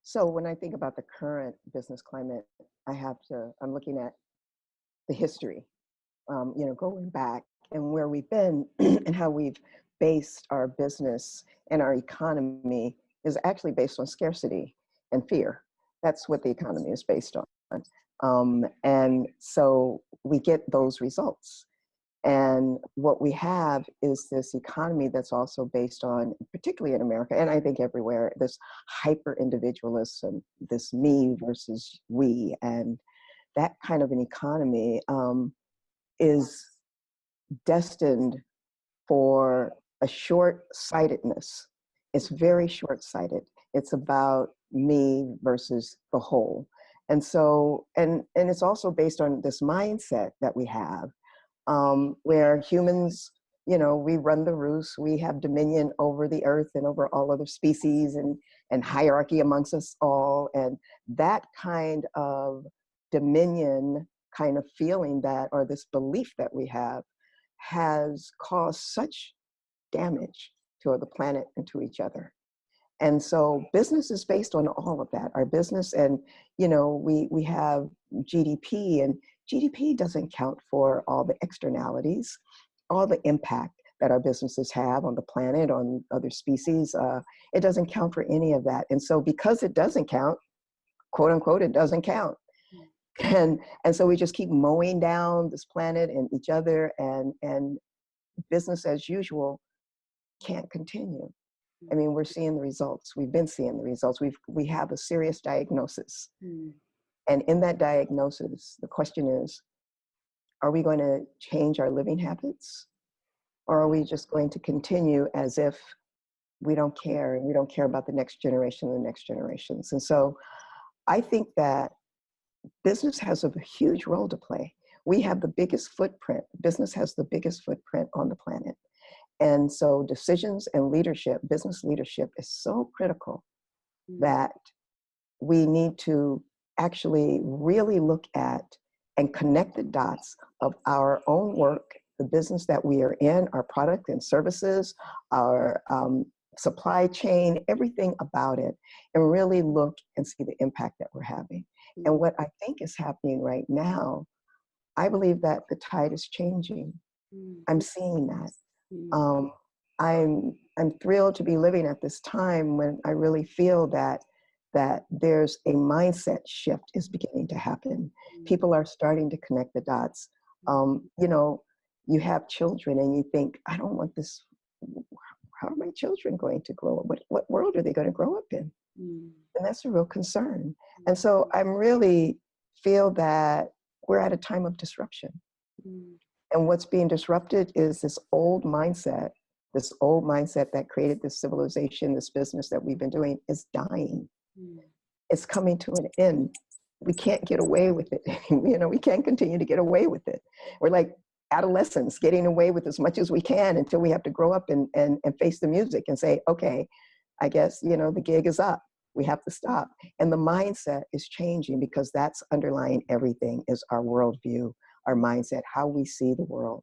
So when I think about the current business climate, I'm looking at the history, going back and where we've been and how we've based our business and our economy is actually based on scarcity and fear. That's what the economy is based on. And so we get those results. And what we have is this economy that's also based on, particularly in America, and I think everywhere, this hyper individualism, this me versus we. And that kind of an economy is destined for a short-sightedness. It's very short-sighted. It's about me versus the whole. And so, and it's also based on this mindset that we have, where humans, we run the roost, we have dominion over the earth and over all other species and hierarchy amongst us all. And that kind of dominion kind of feeling that, or this belief that we have, has caused such damage to the planet and to each other. And so business is based on all of that. Our business, and we have GDP, and GDP doesn't count for all the externalities, all the impact that our businesses have on the planet, on other species. It doesn't count for any of that. And so because it doesn't count, quote unquote, it doesn't count. And so we just keep mowing down this planet and each other, and business as usual can't continue. I mean, we're seeing the results. We've been seeing the results. We have a serious diagnosis. And in that diagnosis, the question is, are we going to change our living habits? Or are we just going to continue as if we don't care, and we don't care about the next generation and the next generations? And so I think that business has a huge role to play. We have the biggest footprint. Business has the biggest footprint on the planet. And so decisions and leadership, business leadership, is so critical that we need to actually really look at and connect the dots of our own work, the business that we are in, our product and services, our supply chain, everything about it, and really look and see the impact that we're having. And what I think is happening right now, I believe that the tide is changing. I'm seeing that. I'm thrilled to be living at this time when I really feel that there's a mindset shift is beginning to happen. People are starting to connect the dots. You have children and you think, I don't want this. How are my children going to grow up? What world are they going to grow up in? And that's a real concern. And so I'm really feel that we're at a time of disruption. And what's being disrupted is this old mindset that created this civilization, this business that we've been doing, is dying. It's coming to an end. We can't get away with it. We can't continue to get away with it. We're like adolescents getting away with as much as we can until we have to grow up and face the music and say, okay, I guess, the gig is up. We have to stop. And the mindset is changing, because that's underlying everything, is our worldview, our mindset, how we see the world.